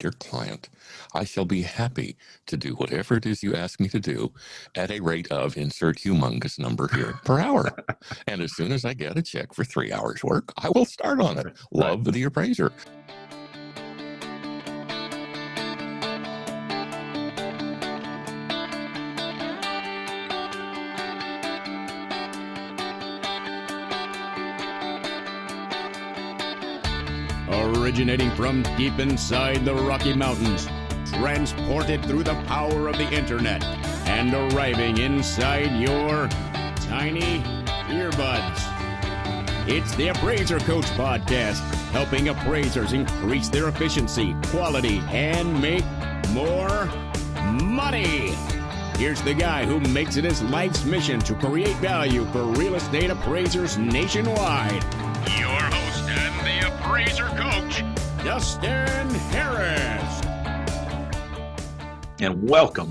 Dear client, I shall be happy to do whatever it is you ask me to do at a rate of insert humongous number here per hour. And as soon as I get a check for 3 hours work, I will start on it. Love, the Appraiser. Originating from deep inside the Rocky Mountains, transported through the power of the internet, and arriving inside your tiny earbuds. It's the Appraiser Coach Podcast, helping appraisers increase their efficiency, quality, and make more money. Here's the guy who makes it his life's mission to create value for real estate appraisers nationwide. Your host and the Appraiser Coach, Justin Harris. And welcome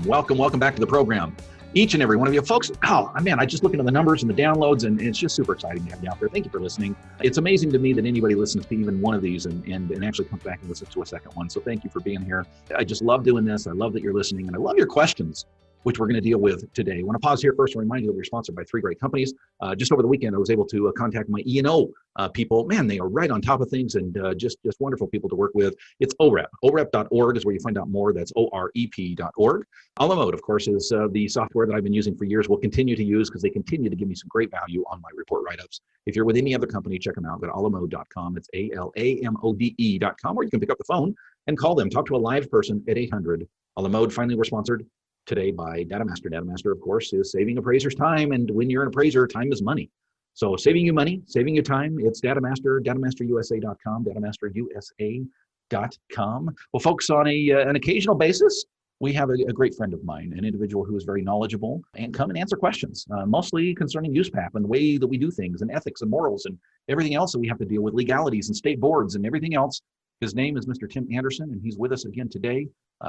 back to the program. Each and every one of you folks, I just look into the numbers and the downloads, and it's just super exciting to have you out there. Thank you for listening. It's amazing to me that anybody listens to even one of these and actually comes back and listens to a second one. So thank you for being here. I just love doing this. I love that you're listening, and I love your questions, which we're going to deal with today. I want to pause here first and remind you that we're sponsored by 3 great companies. Just over the weekend, I was able to contact my E&O people. Man, they are right on top of things, and just wonderful people to work with. It's OREP. OREP.org is where you find out more. That's OREP.org. Alamode, of course, is the software that I've been using for years, will continue to use because they continue to give me some great value on my report write-ups. If you're with any other company, check them out. Go to alamode.com. It's ALAMODE.com, or you can pick up the phone and call them. Talk to a live person at 800. Alamode, finally, we're sponsored today by DataMaster. DataMaster, of course, is saving appraisers time, and when you're an appraiser, time is money. So saving you money, saving you time, it's DataMaster, DataMasterUSA.com, DataMasterUSA.com. Well, folks, on an occasional basis, we have a great friend of mine, an individual who is very knowledgeable and come and answer questions, mostly concerning USPAP and the way that we do things and ethics and morals and everything else that we have to deal with, legalities and state boards and everything else. His name is Mr. Tim Andersen, and he's with us again today.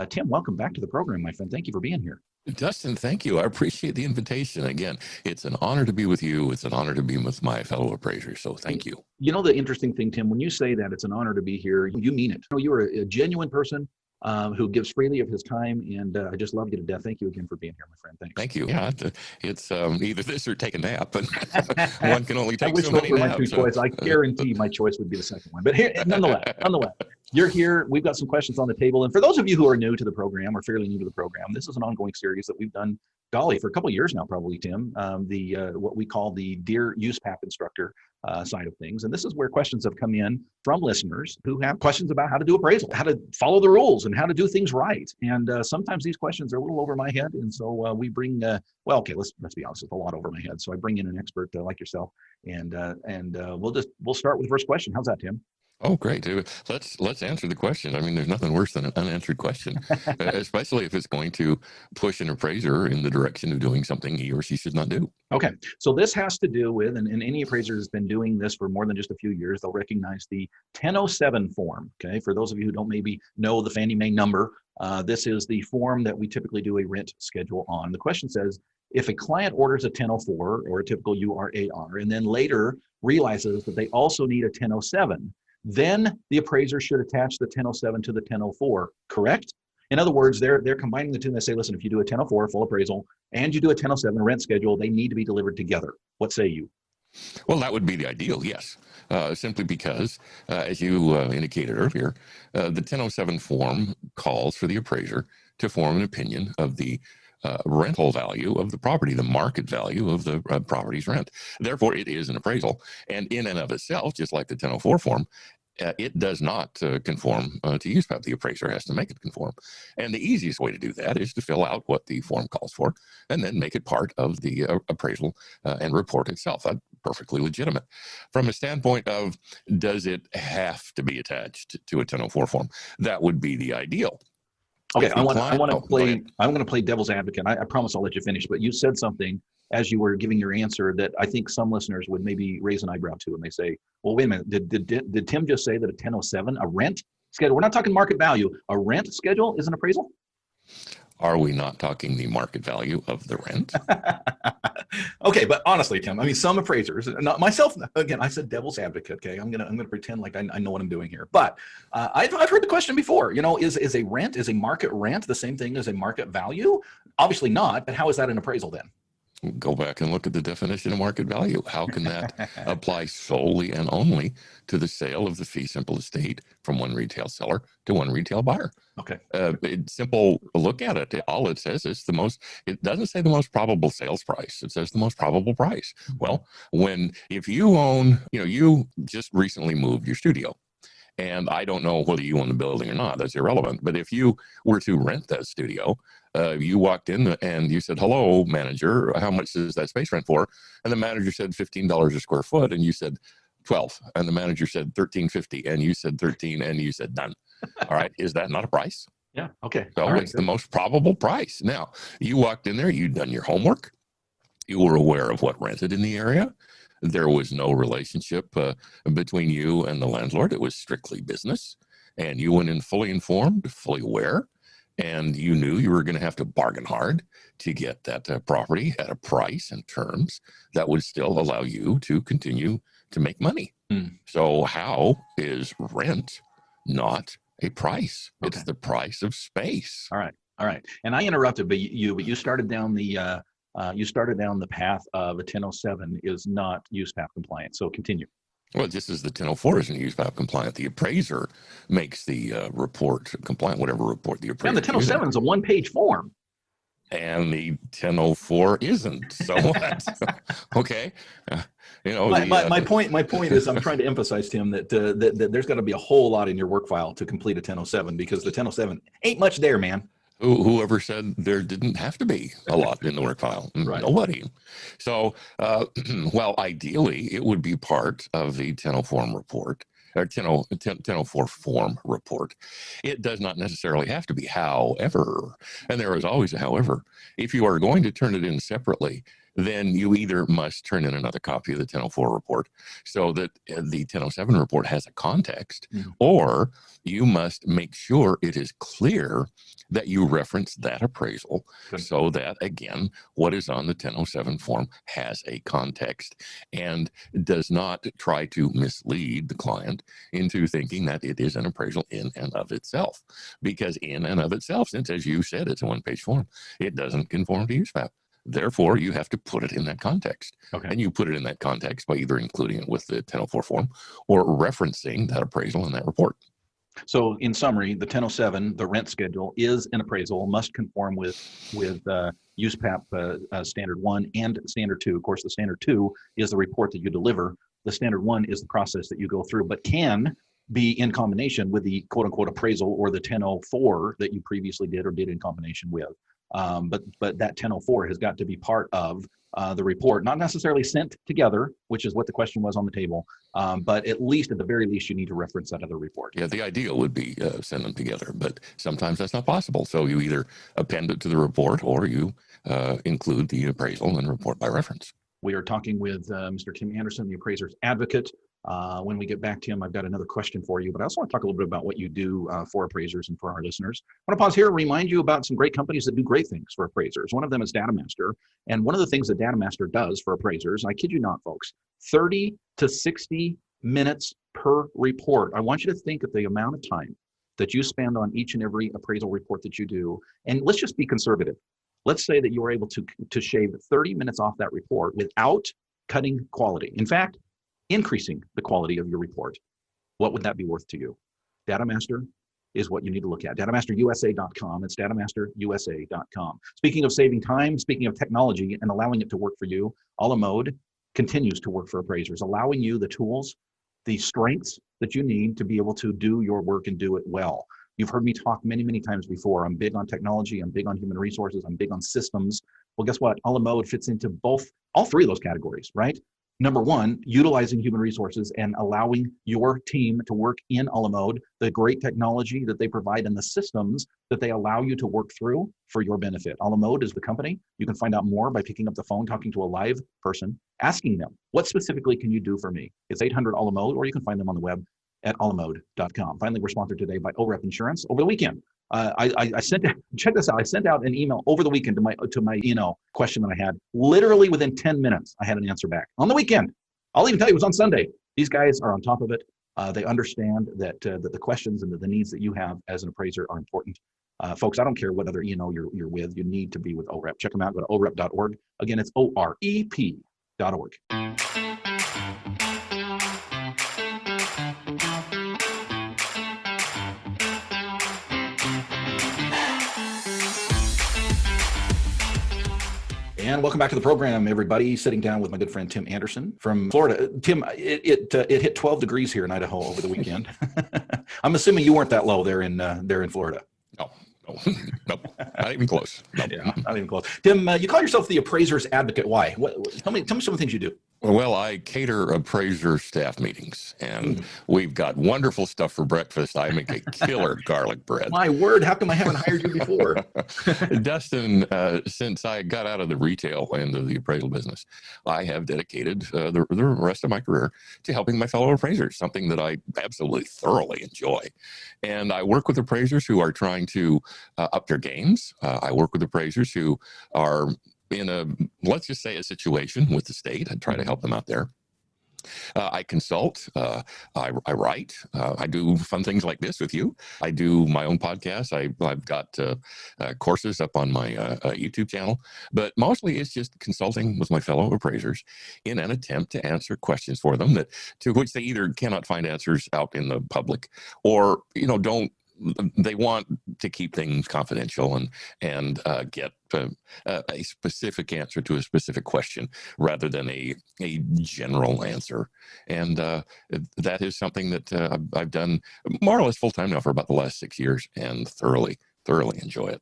Tim, welcome back to the program, my friend. Thank you for being here. Justin, thank you. I appreciate the invitation. Again, it's an honor to be with you. It's an honor to be with my fellow appraisers. So thank you. You know, the interesting thing, Tim, when you say that it's an honor to be here, you mean it. You are a genuine person who gives freely of his time, and I just love you to death. Thank you again for being here, my friend. Thanks. Thank you. Yeah, it's either this or take a nap, and one can only take so many naps. I wish those were my 2 choices. I guarantee my choice would be the second one. But here, nonetheless, you're here. We've got some questions on the table. And for those of you who are new to the program or fairly new to the program, this is an ongoing series that we've done, for a couple of years now, probably, Tim, what we call the Dear USPAP Instructor side of things. And this is where questions have come in from listeners who have questions about how to do appraisal, how to follow the rules, and how to do things right. And sometimes these questions are a little over my head. And so we bring, let's be honest, it's a lot over my head. So I bring in an expert like yourself, and we'll start with the first question. How's that, Tim? Oh, great. Let's answer the question. I mean, there's nothing worse than an unanswered question, especially if it's going to push an appraiser in the direction of doing something he or she should not do. Okay. So this has to do with, and any appraiser has been doing this for more than just a few years, they'll recognize the 1007 form. Okay. For those of you who don't maybe know the Fannie Mae number, this is the form that we typically do a rent schedule on. The question says, if a client orders a 1004 or a typical URAR, and then later realizes that they also need a 1007, then the appraiser should attach the 1007 to the 1004, correct? In other words, they're combining the two, and they say, listen, if you do a 1004 full appraisal and you do a 1007 rent schedule, they need to be delivered together. What say you? Well, that would be the ideal, yes. Simply because, as you indicated earlier, the 1007 form calls for the appraiser to form an opinion of the rental value of the property, the market value of the property's rent. Therefore, it is an appraisal. And in and of itself, just like the 1004 form, it does not conform to USPAP. The appraiser has to make it conform. And the easiest way to do that is to fill out what the form calls for and then make it part of the appraisal and report itself. That's perfectly legitimate. From a standpoint of, does it have to be attached to a 1004 form? That would be the ideal. Okay, I'm going to play devil's advocate. I promise I'll let you finish, but you said something as you were giving your answer that I think some listeners would maybe raise an eyebrow to, and they say, well, wait a minute, did Tim just say that a 1007, a rent schedule, we're not talking market value, a rent schedule is an appraisal? Are we not talking the market value of the rent? Okay, but honestly, Tim, I mean, some appraisers, not myself. Again, I said devil's advocate. Okay, I'm gonna pretend like I know what I'm doing here. But I've heard the question before. You know, is a market rent the same thing as a market value? Obviously not. But how is that an appraisal then? Go back and look at the definition of market value. How can that apply solely and only to the sale of the fee simple estate from one retail seller to one retail buyer? Okay. It's simple look at it. All it says is it doesn't say the most probable sales price. It says the most probable price. Well, if you own, you just recently moved your studio. And I don't know whether you own the building or not. That's irrelevant. But if you were to rent that studio, you walked in and you said, "Hello, manager, how much is that space rent for?" And the manager said $15 a square foot. And you said 12. And the manager said $13.50. And you said 13. And you said done. All right. Is that not a price? Yeah. Okay. So it's the most probable price. Now, you walked in there, you'd done your homework. You were aware of what rented in the area. There was no relationship between you and the landlord. It was strictly business. And you went in fully informed, fully aware, and you knew you were going to have to bargain hard to get that property at a price and terms that would still allow you to continue to make money. So how is rent not a price? Okay. It's the price of space. All right. And I interrupted, but you started down the path of a 1007 is not USPAP compliant. So continue. Well, just as the 1004 isn't USPAP compliant, the appraiser makes the report compliant, whatever report the appraiser. And the 1007 is a one-page form. And the 1004 isn't. So what? Okay. My point is, I'm trying to emphasize, Tim, that there's got to be a whole lot in your work file to complete a 1007 because the 1007 ain't much there, man. Whoever said there didn't have to be a lot in the work file? Right. Nobody. So, well, ideally, it would be part of the 1004 report, or 1004 form report. It does not necessarily have to be. However, and there is always a however, if you are going to turn it in separately, then you either must turn in another copy of the 1004 report so that the 1007 report has a context, or you must make sure it is clear that you reference that appraisal so that, again, what is on the 1007 form has a context and does not try to mislead the client into thinking that it is an appraisal in and of itself. Because in and of itself, since, as you said, it's a one-page form, it doesn't conform to USPAP. Therefore, you have to put it in that context. Okay. And you put it in that context by either including it with the 1004 form or referencing that appraisal in that report. So in summary, the 1007, the rent schedule, is an appraisal, must conform with USPAP Standard 1 and Standard 2. Of course, the Standard 2 is the report that you deliver. The Standard 1 is the process that you go through, but can be in combination with the quote-unquote appraisal or the 1004 that you previously did or did in combination with. But that 1004 has got to be part of the report, not necessarily sent together, which is what the question was on the table, but at the very least, you need to reference that other report. Yeah, the ideal would be send them together, but sometimes that's not possible. So you either append it to the report or you include the appraisal and report by reference. We are talking with Mr. Tim Andersen, the appraiser's advocate. When we get back, Tim, I've got another question for you, but I also want to talk a little bit about what you do for appraisers and for our listeners. I want to pause here and remind you about some great companies that do great things for appraisers. One of them is DataMaster. And one of the things that DataMaster does for appraisers, I kid you not, folks, 30 to 60 minutes per report. I want you to think of the amount of time that you spend on each and every appraisal report that you do. And let's just be conservative. Let's say that you were able to shave 30 minutes off that report without cutting quality. In fact, increasing the quality of your report. What would that be worth to you? DataMaster is what you need to look at. DataMasterUSA.com. It's DataMasterUSA.com. Speaking of saving time, speaking of technology and allowing it to work for you, a la mode continues to work for appraisers, allowing you the tools, the strengths that you need to be able to do your work and do it well. You've heard me talk many, many times before. I'm big on technology. I'm big on human resources. I'm big on systems. Well, guess what? A la mode fits into all three of those categories, right? Number one, utilizing human resources and allowing your team to work in a la mode, the great technology that they provide and the systems that they allow you to work through for your benefit. A la mode is the company. You can find out more by picking up the phone, talking to a live person, asking them, what specifically can you do for me? It's 800 a la mode, or you can find them on the web at alamode.com. Finally, we're sponsored today by OREP Insurance. Over the weekend, I sent, check this out. I sent out an email over the weekend to my question that I had. Literally within 10 minutes, I had an answer back on the weekend. I'll even tell you it was on Sunday. These guys are on top of it. They understand that the questions and the needs that you have as an appraiser are important. Folks, I don't care what other you're with. You need to be with OREP. Check them out. Go to orep.org. Again, it's OREP.org. And welcome back to the program, everybody. Sitting down with my good friend Tim Andersen from Florida. Tim, it hit 12 degrees here in Idaho over the weekend. I'm assuming you weren't that low there in Florida. No, nope, not even close. Nope. Yeah, not even close. Tim, you call yourself the appraiser's advocate. Why? Tell me some of the things you do. Well, I cater appraiser staff meetings, and we've got wonderful stuff for breakfast. I make a killer garlic bread. My word, how come I haven't hired you before? Dustin, since I got out of the retail end of the appraisal business, I have dedicated the rest of my career to helping my fellow appraisers, something that I absolutely thoroughly enjoy. And I work with appraisers who are trying to up their games. I work with appraisers who are in let's just say a situation with the state. I try to help them out there. I consult, I write, I do fun things like this with you. I do my own podcast. I've got courses up on my YouTube channel, but mostly it's just consulting with my fellow appraisers in an attempt to answer questions for them to which they either cannot find answers out in the public or, they want to keep things confidential and get a specific answer to a specific question rather than a general answer. And that is something that I've done more or less full time now for about the last 6 years and thoroughly enjoy it.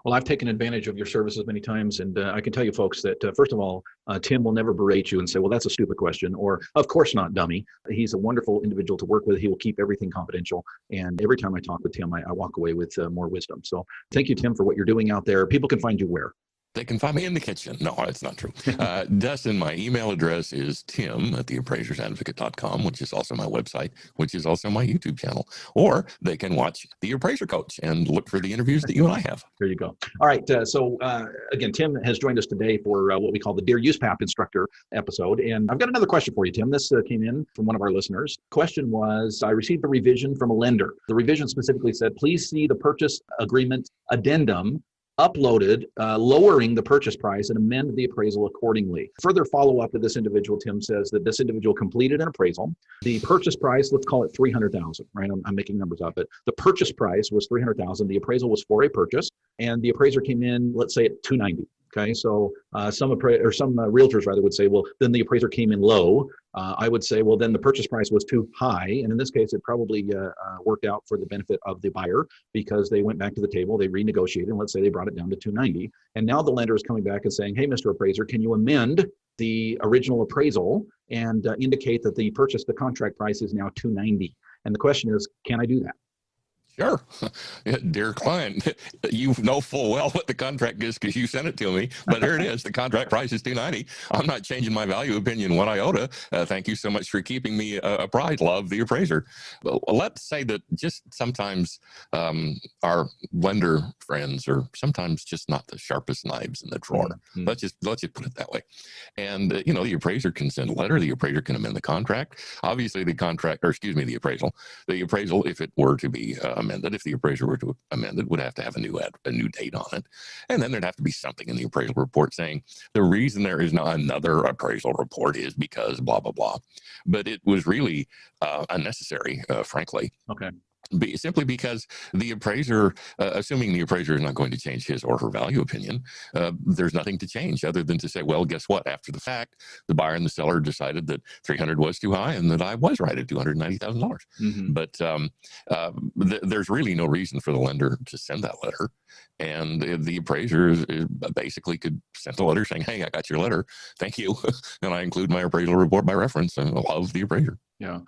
Well, I've taken advantage of your services many times, and I can tell you folks that, first of all, Tim will never berate you and say, well, that's a stupid question, or of course not, dummy. He's a wonderful individual to work with. He will keep everything confidential, and every time I talk with Tim, I walk away with more wisdom. So thank you, Tim, for what you're doing out there. People can find you where? They can find me in the kitchen. No, that's not true. Dustin, my email address is tim@theappraisersadvocate.com, which is also my website, which is also my YouTube channel. Or they can watch The Appraiser Coach and look for the interviews that you and I have. There you go. All right. So again, Tim has joined us today for what we call the Dear USPAP Instructor episode. And I've got another question for you, Tim. This came in from one of our listeners. Question was, I received a revision from a lender. The revision specifically said, please see the purchase agreement addendum uploaded, lowering the purchase price and amend the appraisal accordingly. Further follow-up to this individual, Tim says that this individual completed an appraisal. The purchase price, let's call it $300,000, right? I'm making numbers up, but the purchase price was $300,000. The appraisal was for a purchase, and the appraiser came in, let's say, at $290,000. Okay, so some realtors rather would say, well, then the appraiser came in low. I would say, well, then the purchase price was too high. And in this case, it probably worked out for the benefit of the buyer because they went back to the table, they renegotiated, and let's say they brought it down to $290,000. And now the lender is coming back and saying, hey, Mr. Appraiser, can you amend the original appraisal and indicate that the contract price is now $290,000? And the question is, can I do that? Sure. Dear client, you know full well what the contract is because you sent it to me, but there it is. The contract price is $290,000. I'm not changing my value opinion one iota. Thank you so much for keeping me apprised. Love the appraiser. But let's say that just sometimes our lender friends are sometimes just not the sharpest knives in the drawer. Mm-hmm. Let's just put it that way. And the appraiser can send a letter. The appraiser can amend the contract. Obviously, the appraisal. The appraisal, if it were to be amended, if the appraiser were to amend it, would have to have a new date on it. And then there'd have to be something in the appraisal report saying the reason there is not another appraisal report is because blah, blah, blah. But it was really unnecessary, frankly. Okay. Simply because the appraiser, assuming the appraiser is not going to change his or her value opinion, there's nothing to change other than to say, well, guess what? After the fact, the buyer and the seller decided that $300,000 was too high and that I was right at $290,000. Mm-hmm. But there's really no reason for the lender to send that letter. And the appraiser basically could send a letter saying, hey, I got your letter. Thank you. And I include my appraisal report by reference and I love the appraiser. Yeah.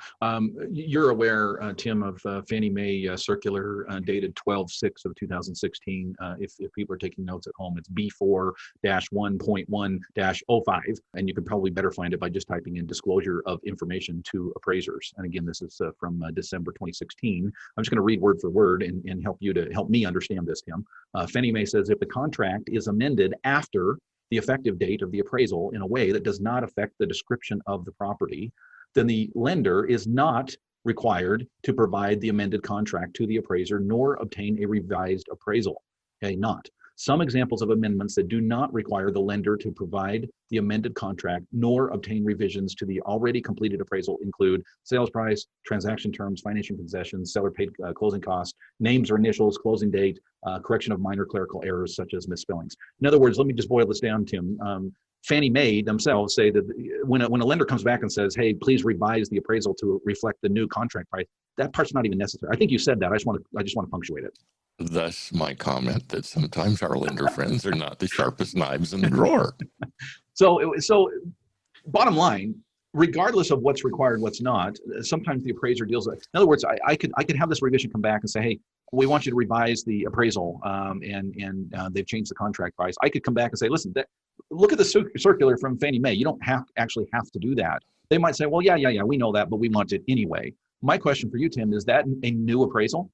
You're aware, Tim, of Fannie Mae circular dated 12/6 of 2016. If people are taking notes at home, it's B4-1.1-05. And you can probably better find it by just typing in disclosure of information to appraisers. And again, this is from December 2016. I'm just going to read word for word and help me understand this, Tim. Fannie Mae says if the contract is amended after the effective date of the appraisal in a way that does not affect the description of the property, then the lender is not required to provide the amended contract to the appraiser nor obtain a revised appraisal. Okay, not. Some examples of amendments that do not require the lender to provide the amended contract nor obtain revisions to the already completed appraisal include sales price, transaction terms, financing concessions, seller paid closing costs, names or initials, closing date, correction of minor clerical errors such as misspellings. In other words, let me just boil this down, Tim. Fannie Mae themselves say that when a lender comes back and says, hey, please revise the appraisal to reflect the new contract price, that part's not even necessary. I think you said that. I just want to punctuate it. Thus my comment that sometimes our lender friends are not the sharpest knives in the drawer. So bottom line, regardless of what's required, what's not, sometimes the appraiser deals with it. In other words, I could have this revision come back and say, hey, we want you to revise the appraisal and they've changed the contract price. I could come back and say, listen, look at the circular from Fannie Mae. You don't actually have to do that. They might say, well, yeah, we know that, but we want it anyway. My question for you, Tim, is that a new appraisal?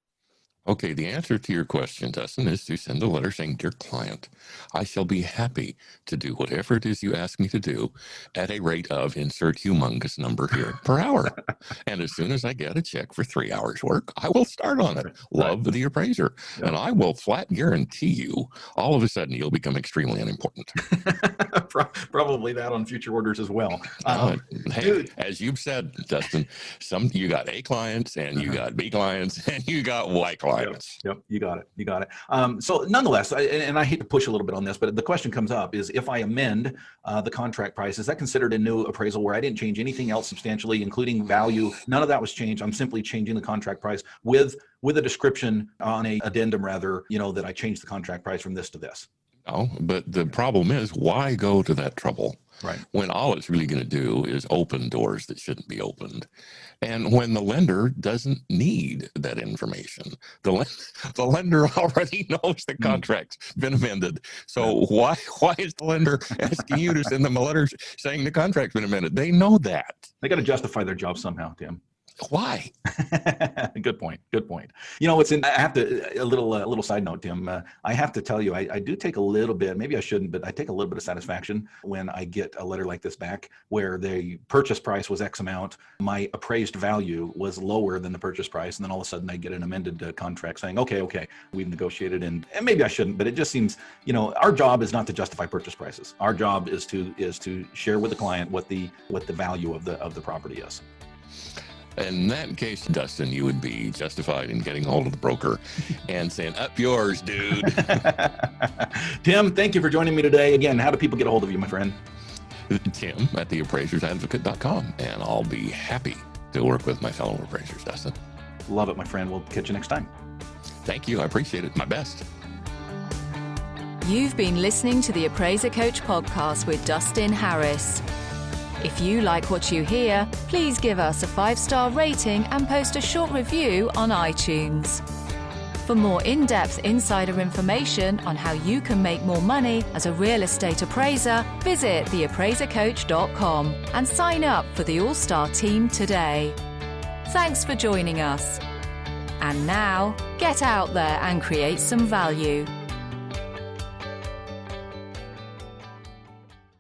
Okay, the answer to your question, Dustin, is to send a letter saying, dear client, I shall be happy to do whatever it is you ask me to do at a rate of insert humongous number here per hour. And as soon as I get a check for 3 hours work, I will start on it. Love the appraiser. Yeah. And I will flat guarantee you, all of a sudden, you'll become extremely unimportant. Probably that on future orders as well. Hey, as you've said, Dustin, you got A clients and you got B clients and you got Y clients. Yep, you got it. So nonetheless, and I hate to push a little bit on this, but the question comes up is if I amend the contract price, is that considered a new appraisal where I didn't change anything else substantially, including value? None of that was changed. I'm simply changing the contract price with a description on a addendum rather, that I changed the contract price from this to this. Oh, but the problem is, why go to that trouble? Right. When all it's really going to do is open doors that shouldn't be opened. And when the lender doesn't need that information, the lender already knows the contract's been amended. So why is the lender asking you to send them a letter saying the contract's been amended? They know that. They got to justify their job somehow, Tim. Why? Good point. I have to, a little side note, Tim, I have to tell you, I do take a little bit, maybe I shouldn't, but I take a little bit of satisfaction when I get a letter like this back where the purchase price was X amount, my appraised value was lower than the purchase price. And then all of a sudden I get an amended contract saying, okay, we've negotiated and maybe I shouldn't, but it just seems, our job is not to justify purchase prices. Our job is to share with the client what the value of the property is. In that case, Dustin, you would be justified in getting hold of the broker and saying, up yours, dude. Tim, thank you for joining me today. Again, how do people get a hold of you, my friend? Tim at theappraisersadvocate.com, and I'll be happy to work with my fellow appraisers, Dustin. Love it, my friend. We'll catch you next time. Thank you. I appreciate it. My best. You've been listening to the Appraiser Coach podcast with Dustin Harris. If you like what you hear, please give us a 5-star rating and post a short review on iTunes. For more in-depth insider information on how you can make more money as a real estate appraiser, visit theappraisercoach.com and sign up for the All-Star team today. Thanks for joining us. And now, get out there and create some value.